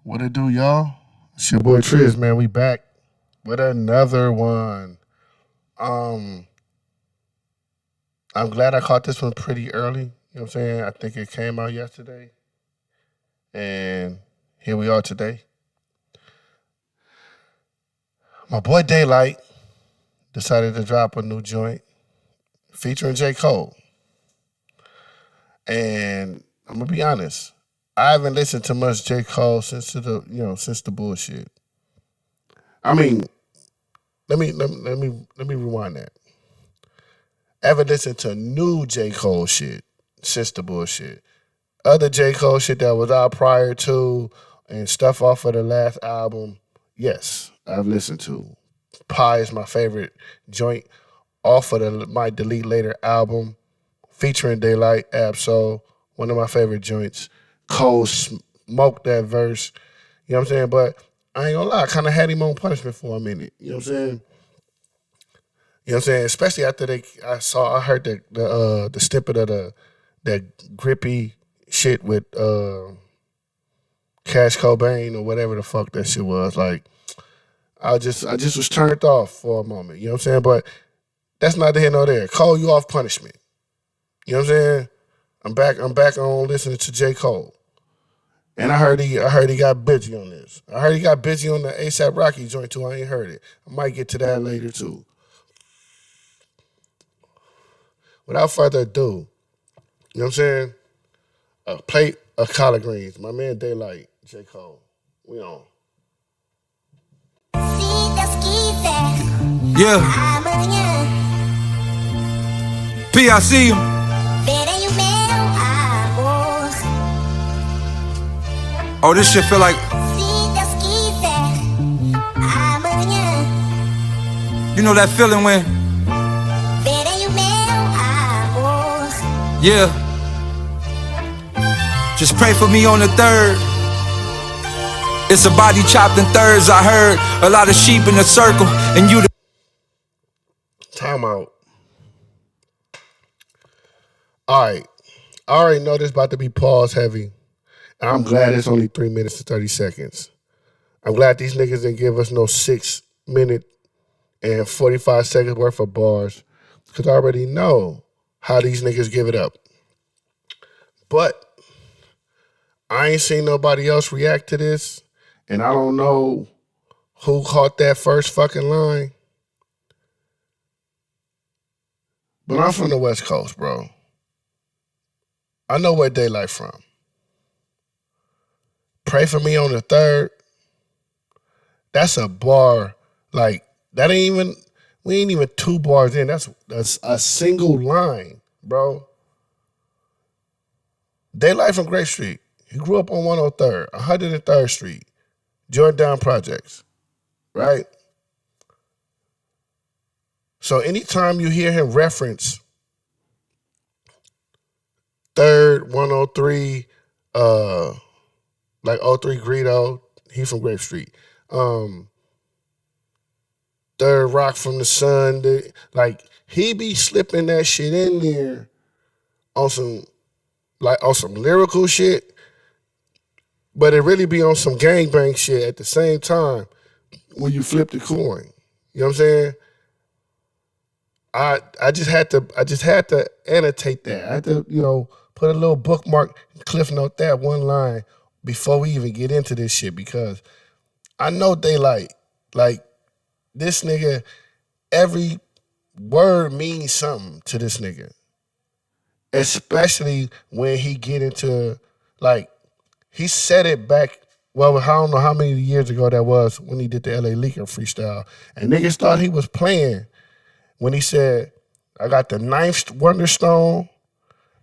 What it do, y'all? It's your boy Triz, man. We back with another one. Um, I'm glad I caught this one pretty early. You know what I'm saying? I think it came out yesterday. And here we are today. My boy Daylyt decided to drop a new joint featuring J. Cole. And I'm gonna be honest, I haven't listened to much J. Cole since the bullshit. I mean, let me rewind that. I haven't listened to new J. Cole shit since the bullshit. Other J. Cole shit that was out prior to and stuff off of the last album, yes, I've listened to. Pie is my favorite joint off of my Delete Later album featuring Daylyt, Absol, one of my favorite joints. Cole smoked that verse, you know what I'm saying? But I ain't gonna lie, I kind of had him on punishment for a minute, you know what I'm saying? You know what I'm saying? Especially after I heard the snippet of that grippy shit with Cash Cobain or whatever the fuck that shit was. Like, I just was turned off for a moment. You know what I'm saying? But that's neither here nor there. Cole, you off punishment. You know what I'm saying? I'm back on listening to J. Cole. And I heard he got busy on this. I heard he got busy on the ASAP Rocky joint too. I ain't heard it. I might get to that later too. Without further ado, you know what I'm saying? A plate of collard greens. My man Daylyt, J. Cole. We on. Yeah. P, I see you. Oh, this shit feel like. You know that feeling when. Yeah. Just pray for me on the third. It's a body chopped in thirds. I heard a lot of sheep in a circle, and you. Time out. All right. I already know this about to be pause heavy. And I'm glad it's only 3 minutes and 30 seconds. I'm glad these niggas didn't give us no 6 minute and 45 seconds worth of bars. Because I already know how these niggas give it up. But I ain't seen nobody else react to this. And I don't know who caught that first fucking line. But I'm from the West Coast, bro. I know where Daylyt from. Pray for me on the third. That's a bar. Like, that ain't even, we ain't even 2 bars in. That's a single line, bro. Daylyt from Grape Street. He grew up on 103rd, 103rd Street, Jordan Projects, right? So anytime you hear him reference 3rd, 103, like 03 Greedo, he from Grape Street. 3rd Rock from the Sun, like he be slipping that shit in there on some lyrical shit, but it really be on some gangbang shit at the same time when you flip the coin. You know what I'm saying? I just had to annotate that. I had to, put a little bookmark, cliff note that one line before we even get into this shit, because I know Daylyt, like, this nigga, every word means something to this nigga. Especially when he get into, like, he said it back, well, I don't know how many years ago that was when he did the LA Leaker freestyle. And niggas thought he was playing when he said, I got the 9th Wonder Stone,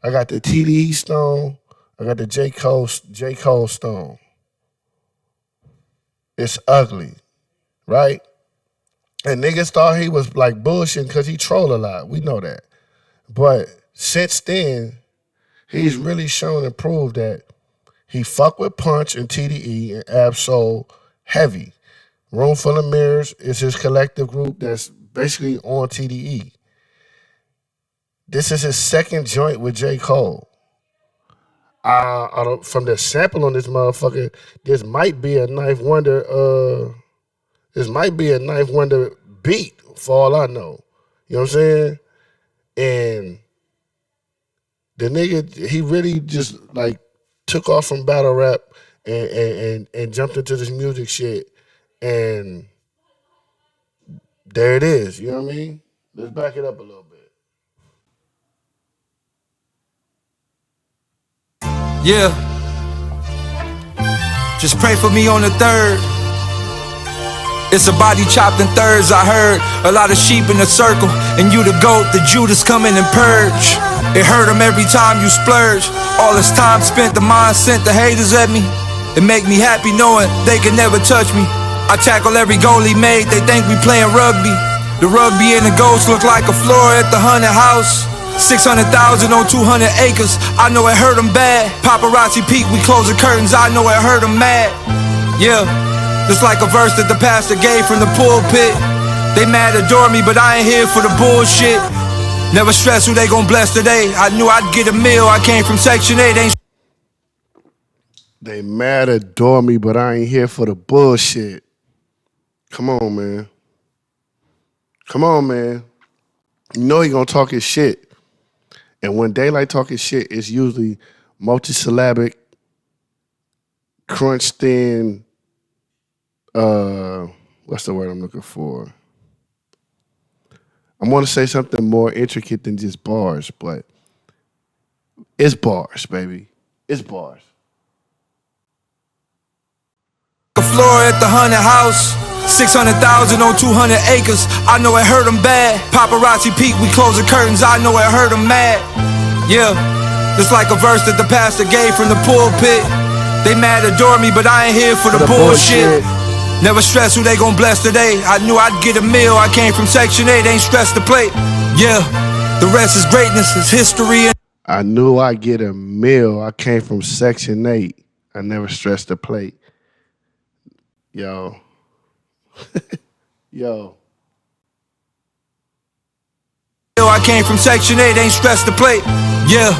I got the TDE Stone, I got the J. Cole Stone. It's ugly, right? And niggas thought he was like bullshitting because he troll a lot. We know that. But since then, he's really shown and proved that he fuck with Punch and TDE and Absol heavy. Room Full of Mirrors is his collective group that's basically on TDE. This is his second joint with J. Cole. I don't, from the sample on this motherfucker, this might be a Ninth Wonder. This might be a Ninth Wonder beat for all I know. You know what I'm saying? And the nigga, he really just like took off from battle rap and jumped into this music shit, and there it is. You know what I mean? Let's back it up a little bit. Yeah, just pray for me on the 3rd. It's a body chopped in thirds, I heard. A lot of sheep in a circle, and you the goat, the Judas coming and purge. It hurt them every time you splurge. All this time spent, the mind sent the haters at me. It make me happy knowing they can never touch me. I tackle every goal he made, they think we playing rugby. The rugby and the ghost look like a floor at the haunted house. 600,000 on 200 acres, I know it hurt them bad. Paparazzi peek, we close the curtains, I know it hurt them mad. Yeah. Just like a verse that the pastor gave from the pulpit. They mad adore me, but I ain't here for the bullshit. Never stress who they gon' bless today. I knew I'd get a meal, I came from Section 8. They mad adore me, but I ain't here for the bullshit. Come on, man. Come on, man. You know he gonna talk his shit. And when Daylyt talk his shit, it's usually multisyllabic, crunched in, what's the word I'm looking for? I want to say something more intricate than just bars, but it's bars, baby. It's bars. The floor at the haunted house. 600,000 on 200 acres. I know it hurt them bad. Paparazzi peek, we close the curtains. I know it hurt them mad. Yeah, just like a verse that the pastor gave from the pulpit. They mad adore me, but I ain't here for the bullshit. Never stress who they gon' bless today. I knew I'd get a meal, I came from Section 8, ain't stressed the plate. Yeah, the rest is greatness, it's history. I knew I'd get a meal, I came from Section 8. I never stressed the plate. Yo. Yo. I came from Section 8, ain't stressed the plate. Yeah,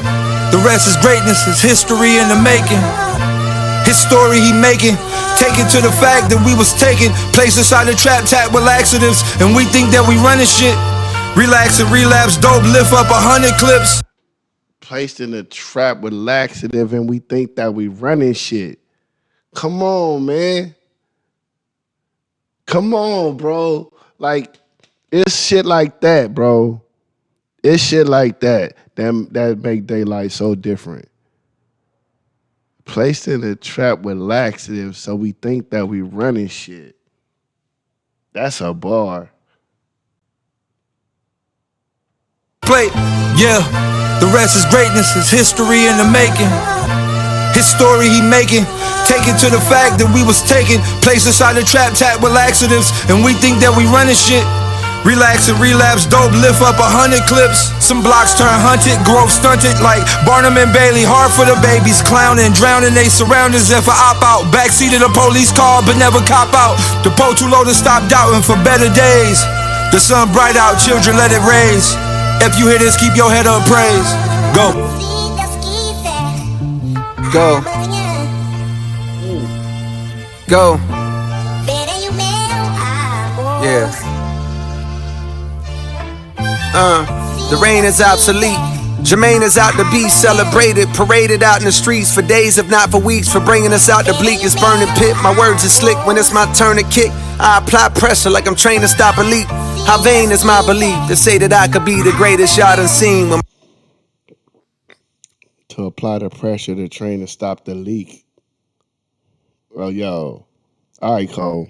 the rest is greatness, it's history in the making. His story he making, taken to the fact that we was taking place inside the trap tap with laxatives, and we think that we running shit. Relax and relapse, dope, lift up 100 clips. Placed in a trap with laxative, and we think that we running shit. Come on, man. Come on, bro. Like, it's shit like that, bro. It's shit like that that make Daylyt so different. Placed in a trap with laxatives, so we think that we running shit. That's a bar. Plate, yeah, the rest is greatness, it's history in the making. His story he making, taken to the fact that we was taking place inside the trap tap with laxatives, and we think that we running shit. Relax and relapse, dope, lift up 100 clips. Some blocks turn hunted, growth stunted like Barnum and Bailey. Hard for the babies, clowning, drowning they surroundings. If I op out, backseat of the police car, but never cop out. The pole too low to stop doubting for better days. The sun bright out, children let it raise. If you hear this, keep your head up, praise. Go. Go. Go. Yeah. The reign is obsolete. Jermaine is out to be celebrated, paraded out in the streets for days, if not for weeks, for bringing us out the bleakest burning pit. My words are slick when it's my turn to kick. I apply pressure like I'm trained to stop a leak. How vain is my belief to say that I could be the greatest y'all done seen. To apply the pressure to train to stop the leak. Well, yo. All right, Cole.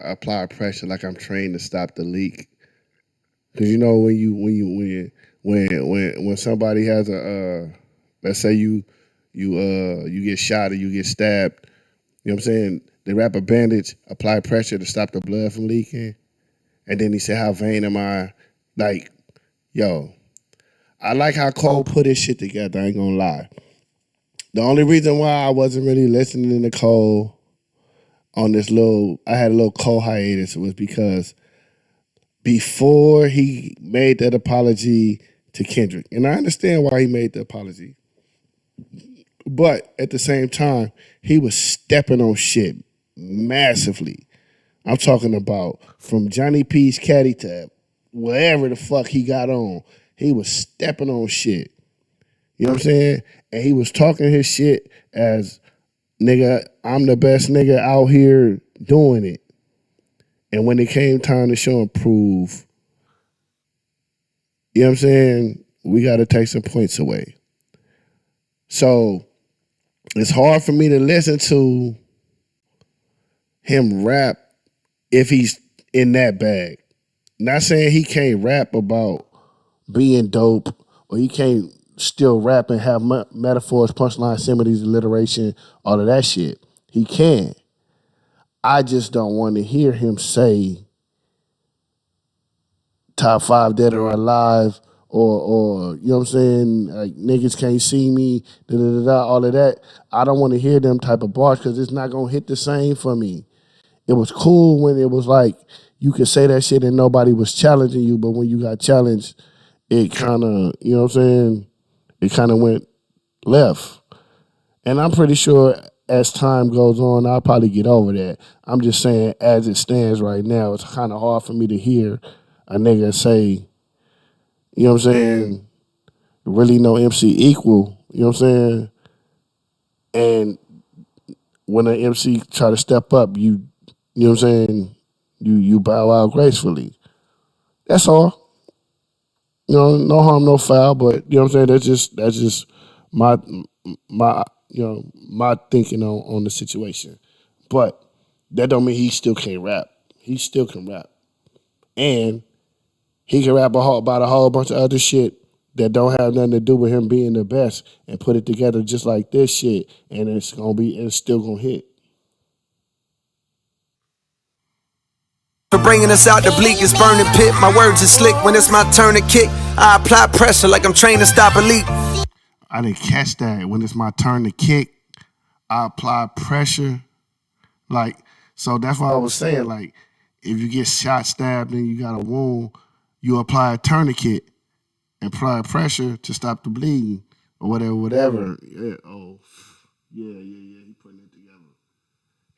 I apply pressure like I'm trained to stop the leak. Cause you know when somebody has a let's say you get shot or you get stabbed, you know what I'm saying? They wrap a bandage, apply pressure to stop the blood from leaking, and then he said, "How vain am I?" Like, yo, I like how Cole put his shit together. I ain't gonna lie. The only reason why I wasn't really listening to Cole on this I had a little Cole hiatus was because before he made that apology to Kendrick. And I understand why he made the apology. But at the same time, he was stepping on shit massively. I'm talking about from Johnny P's caddy to wherever the fuck he got on. He was stepping on shit. You know what I'm saying? And he was talking his shit as, nigga, I'm the best nigga out here doing it. And when it came time to show and prove, you know what I'm saying? We got to take some points away. So it's hard for me to listen to him rap if he's in that bag. Not saying he can't rap about being dope or he can't still rap and have metaphors, punchlines, similes, alliteration, all of that shit. He can. I just don't want to hear him say top 5 dead or alive or you know what I'm saying, like niggas can't see me, all of that. I don't want to hear them type of bars because it's not going to hit the same for me. It was cool when it was like you could say that shit and nobody was challenging you, but when you got challenged, it kind of, you know what I'm saying, it kind of went left. And I'm pretty sure as time goes on, I'll probably get over that. I'm just saying, as it stands right now, it's kind of hard for me to hear a nigga say, you know what I'm saying, really no MC equal, you know what I'm saying? And when an MC try to step up, you know what I'm saying, you bow out gracefully. That's all. You know, no harm, no foul, but you know what I'm saying? That's just my my thinking on the situation. But that don't mean he still can't rap. He still can rap. And he can rap about a whole bunch of other shit that don't have nothing to do with him being the best and put it together just like this shit, and it's still gonna hit. For bringing us out the bleakest burning pit. My words are slick when it's my turn to kick. I apply pressure like I'm trained to stop a leak. I didn't catch that. When it's my turn to kick, I apply pressure. Like, so that's why I was saying, like, if you get shot, stabbed, and you got a wound, you apply a tourniquet and apply pressure to stop the bleeding or whatever. Yeah, yeah.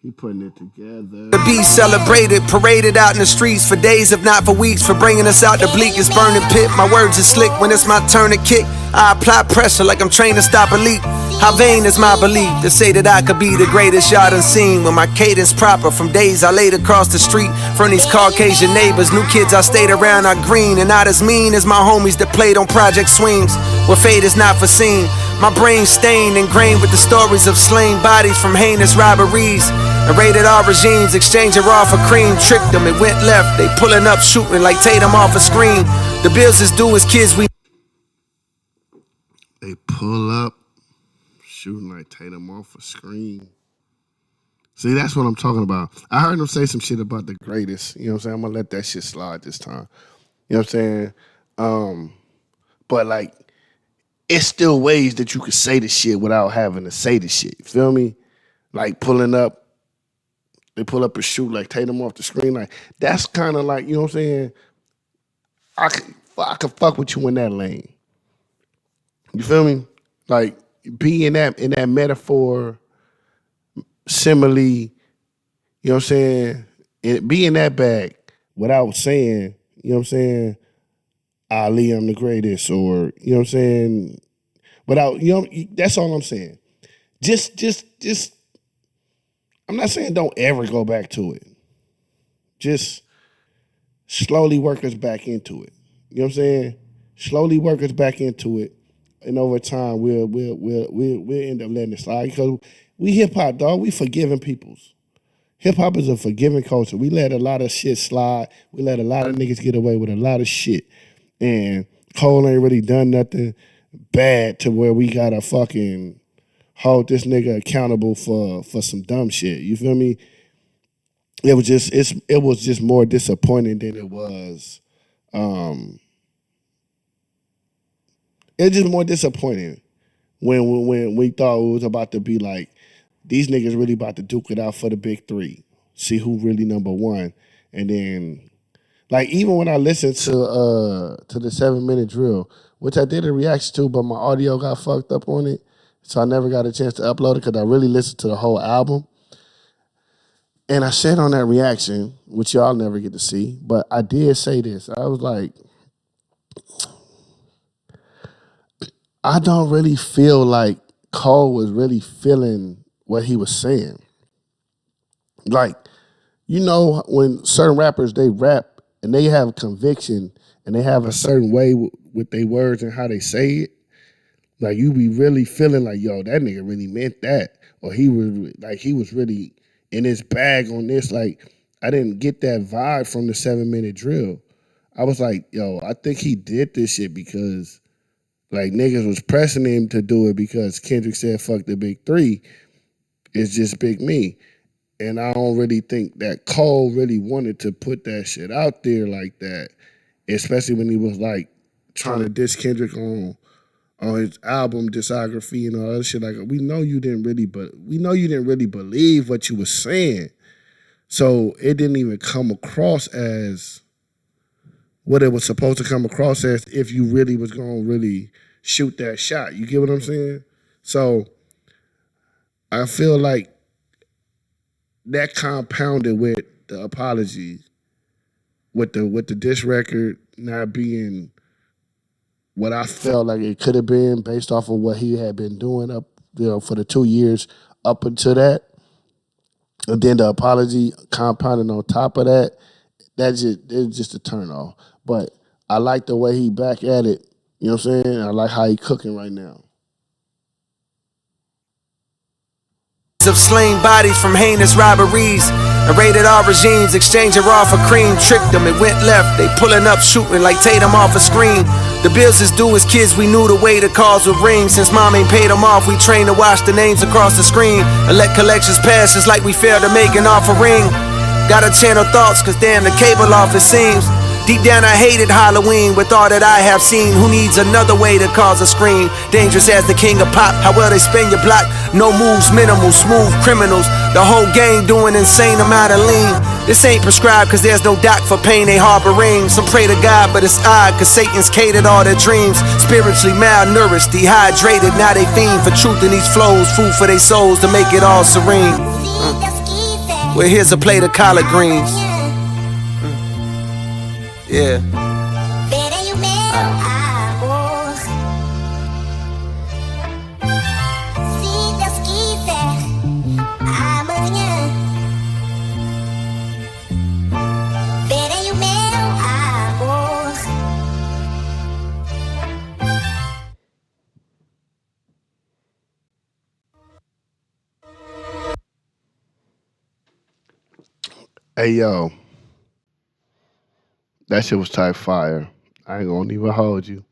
He putting it together. To be celebrated, paraded out in the streets for days, if not for weeks, for bringing us out the bleakest burning pit. My words are slick when it's my turn to kick. I apply pressure like I'm trained to stop a leak. How vain is my belief to say that I could be the greatest y'all done seen, when my cadence proper from days I laid across the street from these Caucasian neighbors. New kids I stayed around are green and not as mean as my homies that played on Project Swings, where fate is not foreseen. My brain stained, ingrained with the stories of slain bodies from heinous robberies and rated R regimes, exchanging raw for cream. Tricked them, it went left. They pulling up, shooting like Tatum off a screen. The bills is due as kids, we They pull up, shooting like Tatum off a screen. See, that's what I'm talking about. I heard him say some shit about the greatest. You know what I'm saying? I'm gonna let that shit slide this time. You know what I'm saying? But like, it's still ways that you could say the shit without having to say the shit. You feel me? Like pulling up, they pull up and shoot like Tatum off the screen. Like that's kind of like, you know what I'm saying? I could fuck with you in that lane. You feel me? Like be in that metaphor, simile. You know what I'm saying? Be in that bag without saying, you know what I'm saying? Ali, I'm the greatest, or you know what I'm saying? Without, you know, that's all I'm saying. Just. I'm not saying don't ever go back to it. Just slowly work us back into it. You know what I'm saying? Slowly work us back into it, and over time we'll end up letting it slide because we hip hop, dog. We forgiving peoples. Hip hop is a forgiving culture. We let a lot of shit slide. We let a lot of niggas get away with a lot of shit, and Cole ain't really done nothing bad to where we gotta fucking hold this nigga accountable for some dumb shit. You feel me? It was just more disappointing than it was. It's just more disappointing when we thought it was about to be like these niggas really about to duke it out for the big three. See who really number one, and then Like even when I listened to the 7 minute drill, which I did a reaction to, but my audio got fucked up on it, so I never got a chance to upload it because I really listened to the whole album. And I said on that reaction, which y'all never get to see, but I did say this. I was like, I don't really feel like Cole was really feeling what he was saying. Like, you know, when certain rappers, they rap and they have conviction and they have a certain way with their words and how they say it. Like you be really feeling like, yo, that nigga really meant that. Or he was really in his bag on this. Like, I didn't get that vibe from the 7 minute drill. I was like, yo, I think he did this shit because like niggas was pressing him to do it because Kendrick said fuck the big three. It's just big me. And I don't really think that Cole really wanted to put that shit out there like that. Especially when he was like trying to diss Kendrick on his album discography and all that shit. Like we know you didn't really believe what you were saying. So it didn't even come across as what it was supposed to come across as if you really was gonna really shoot that shot. You get what I'm saying? So I feel like that compounded with the apology, with the diss record not being what I felt like it could have been based off of what he had been doing up, for the 2 years up until that. And then the apology compounded on top of that, it's just a turn off. But I like the way he back at it. You know what I'm saying? I like how he cooking right now. Of slain bodies from heinous robberies and rated R regimes, exchanging raw for cream. Tricked them, it went left. They pulling up, shooting like Tatum off a screen. The bills is due as kids, we knew the way the calls would ring. Since mom ain't paid them off, we trained to watch the names across the screen and let collections pass. It's like we failed to make an offering. Gotta channel thoughts, cause damn the cable off it seems. Deep down I hated Halloween with all that I have seen. Who needs another way to cause a scream? Dangerous as the king of pop, how well they spin your block. No moves, minimal, smooth criminals. The whole gang doing insane amount of lean. This ain't prescribed cause there's no doc for pain they harboring. Some pray to God but it's odd cause Satan's catered all their dreams. Spiritually malnourished, dehydrated, now they fiend for truth in these flows. Food for their souls to make it all serene. Well, here's a plate of collard greens. Yeah. Hey yo, that shit was type fire. I ain't gonna even hold you.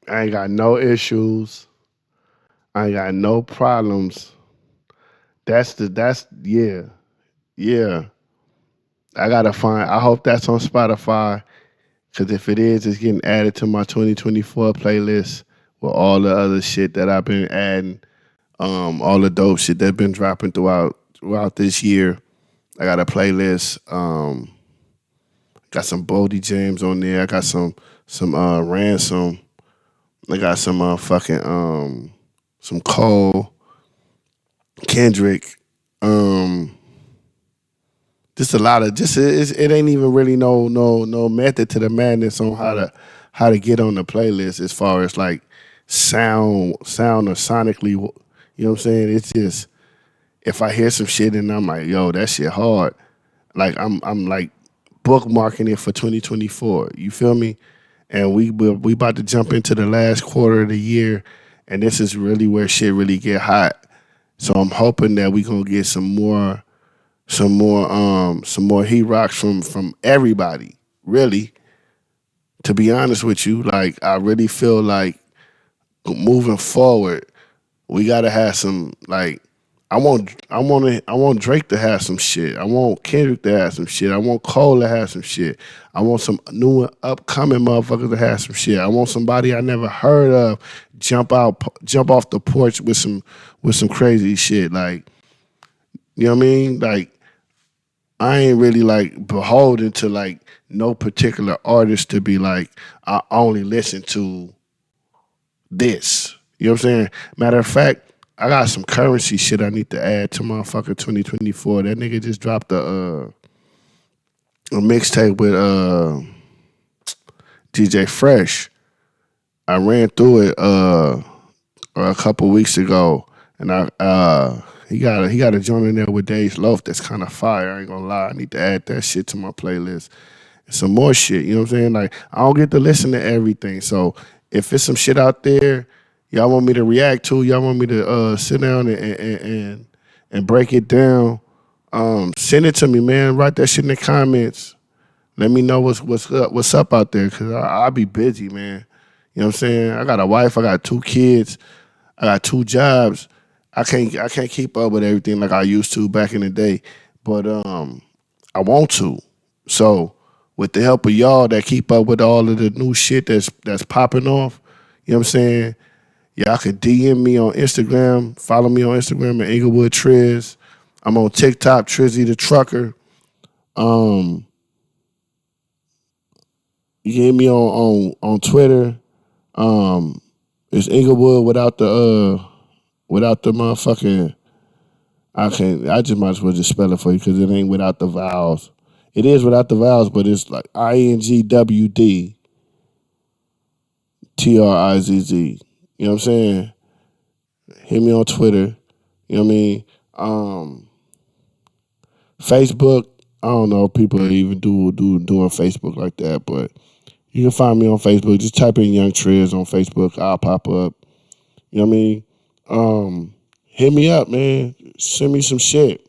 I ain't got no issues. I ain't got no problems. That's yeah. Yeah. I hope that's on Spotify. Cause if it is, it's getting added to my 2024 playlist with all the other shit that I've been adding. All the dope shit that's been dropping throughout this year. I got a playlist. Got some Bodie James on there. I got some Ransom. I got some some Cole, Kendrick. Just a lot of it ain't even really no method to the madness on how to get on the playlist as far as like sound or sonically. You know what I'm saying? It's just if I hear some shit and I'm like, yo, that shit hard. Like I'm like bookmarking it for 2024. You feel me? And we about to jump into the last quarter of the year, and this is really where shit really get hot. So I'm hoping that we gonna get some more heat rocks from everybody. Really, to be honest with you, like I really feel like moving forward, we gotta have some like I want Drake to have some shit. I want Kendrick to have some shit. I want Cole to have some shit. I want some new upcoming motherfuckers to have some shit. I want somebody I never heard of jump off the porch with some crazy shit. Like, you know what I mean? Like I ain't really like beholden to like no particular artist to be like I only listen to this. You know what I'm saying? Matter of fact, I got some currency shit I need to add to motherfucker 2024. That nigga just dropped a mixtape with DJ Fresh. I ran through it a couple weeks ago, and he got a joint in there with Days Loaf that's kind of fire. I ain't gonna lie, I need to add that shit to my playlist. And some more shit, you know what I'm saying? Like I don't get to listen to everything, so if it's some shit out there y'all want me to react to, y'all want me to sit down and break it down, send it to me, man. Write that shit in the comments. Let me know what's up out there, cause I'll be busy, man. You know what I'm saying? I got a wife, I got 2 kids, I got 2 jobs. I can't keep up with everything like I used to back in the day, but I want to. So with the help of y'all that keep up with all of the new shit that's popping off, you know what I'm saying? Y'all can DM me on Instagram, follow me on Instagram at Inglewood Triz. I'm on TikTok, Trizzy the Trucker. Um, you can hit me on Twitter. Um, it's Inglewood without the motherfucking. I just might as well just spell it for you because it ain't without the vowels. It is without the vowels, but it's like INGWDTRIZZ. You know what I'm saying? Hit me on Twitter. You know what I mean? Facebook. I don't know if people even doing Facebook like that, but you can find me on Facebook. Just type in Young Triz on Facebook. I'll pop up. You know what I mean? Hit me up, man. Send me some shit.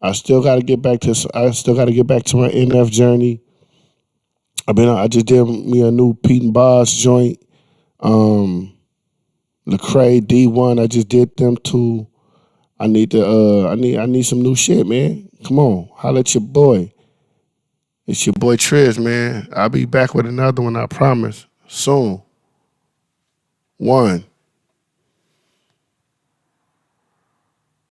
I still got to get back to my NF journey. I just did me a new Pete and Boss joint. Lecrae D1. I just did them too. I need some new shit, man. Come on, holla at your boy. It's your boy Triz, man. I'll be back with another one, I promise. Soon. One.